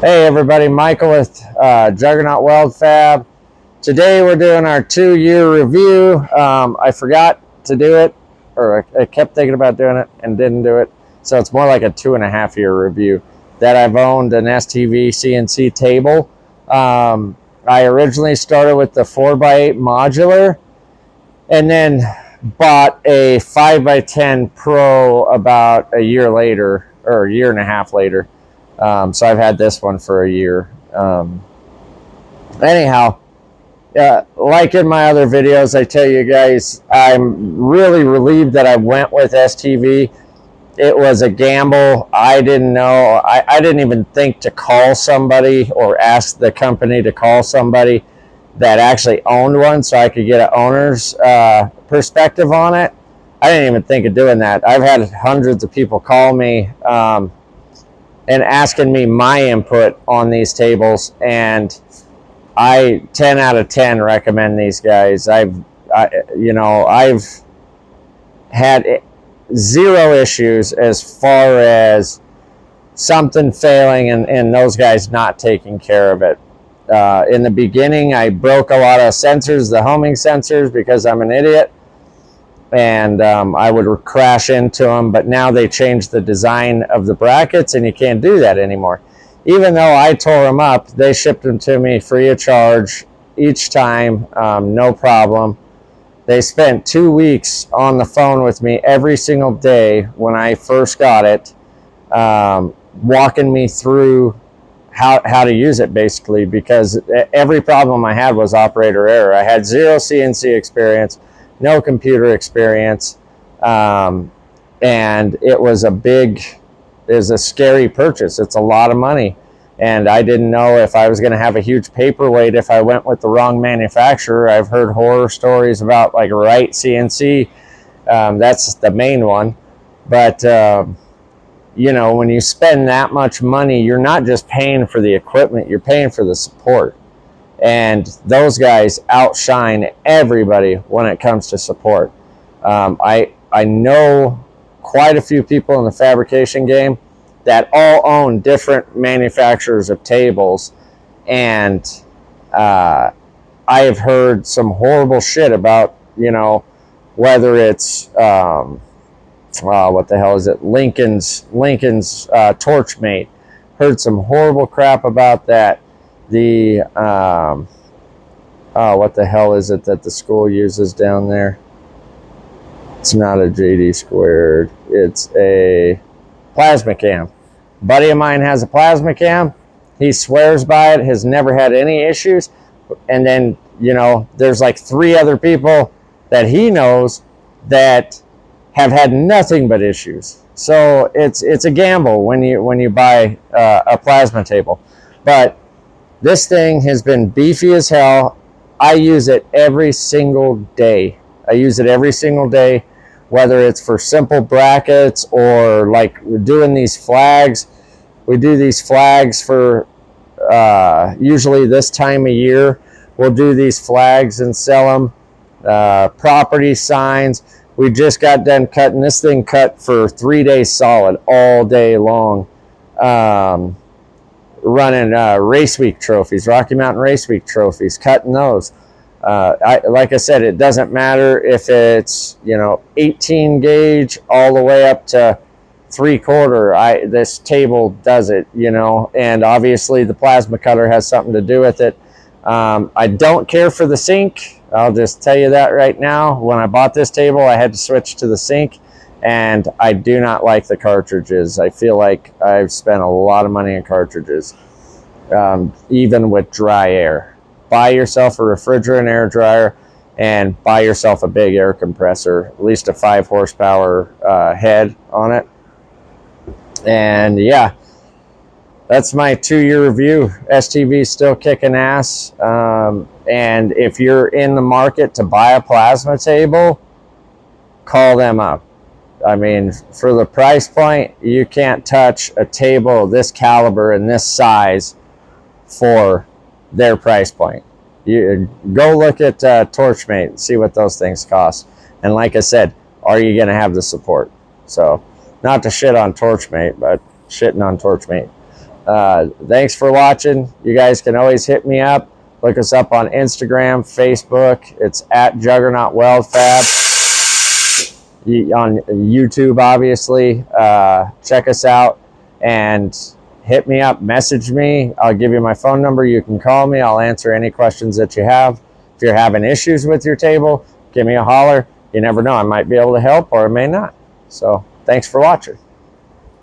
Hey everybody, Michael with Juggernaut Weld Fab. Today we're doing our 2-year review. I forgot to do it, or I kept thinking about doing it and didn't do it. So it's more like a 2.5-year review that I've owned an STV CNC table. I originally started with the 4x8 modular and then bought a 5x10 Pro about a year later, or a year and a half later. So I've had this one for a year. Anyhow, like in my other videos, I tell you guys, I'm really relieved that I went with STV. It was a gamble. I didn't know. I didn't even think to call somebody or ask the company to call somebody that actually owned one so I could get an owner's perspective on it. I didn't even think of doing that. I've had hundreds of people call me and asking me my input on these tables, and I 10 out of 10 recommend these guys. I've had zero issues as far as something failing and those guys not taking care of it. In the beginning, I broke a lot of sensors, the homing sensors, because I'm an idiot, and I would crash into them, but now they changed the design of the brackets and you can't do that anymore. Even though I tore them up, they shipped them to me free of charge each time, no problem. They spent 2 weeks on the phone with me every single day when I first got it, walking me through how to use it, basically, because every problem I had was operator error. I had zero CNC experience, no computer experience, and it was a scary purchase. It's a lot of money, and I didn't know if I was going to have a huge paperweight if I went with the wrong manufacturer. I've heard horror stories about like Wright CNC. That's the main one, but when you spend that much money, you're not just paying for the equipment, you're paying for the support. And those guys outshine everybody when it comes to support. I know quite a few people in the fabrication game that all own different manufacturers of tables, and I have heard some horrible shit about, whether it's what the hell is it, Lincoln's Torchmate. Heard some horrible crap about that. The what the hell is it that the school uses down there? It's not a JD squared. It's a plasma cam. A buddy of mine has a plasma cam. He swears by it, has never had any issues. And then, there's like 3 other people that he knows that have had nothing but issues. So it's a gamble when you buy a plasma table. But this thing has been beefy as hell. I use it every single day. Whether it's for simple brackets or like we're doing these flags. We do these flags for usually this time of year. We'll do these flags and sell them. Property signs. We just got done cutting this thing, cut for 3 days solid, all day long. Running race week trophies, Rocky Mountain race week trophies, cutting those. Like I said, it doesn't matter if it's 18 gauge all the way up to 3/4. This table does it, and obviously the plasma cutter has something to do with it. I don't care for the sink. I'll just tell you that right now. When I bought this table, I had to switch to the sink, and I do not like the cartridges. I feel like I've spent a lot of money on cartridges, even with dry air. Buy yourself a refrigerant air dryer and buy yourself a big air compressor, at least a 5 horsepower head on it. And yeah, that's my 2-year review. STV is still kicking ass. And if you're in the market to buy a plasma table, call them up. I mean, for the price point, you can't touch a table of this caliber and this size for their price point. You go look at Torchmate and see what those things cost. And like I said, are you going to have the support? So, not to shit on Torchmate, but shitting on Torchmate. Thanks for watching. You guys can always hit me up. Look us up on Instagram, Facebook. It's at Juggernaut Weld Fab. On YouTube, obviously. Check us out and hit me up, message me. I'll give you my phone number. You can call me. I'll answer any questions that you have. If you're having issues with your table, give me a holler. You never know. I might be able to help or I may not. So thanks for watching.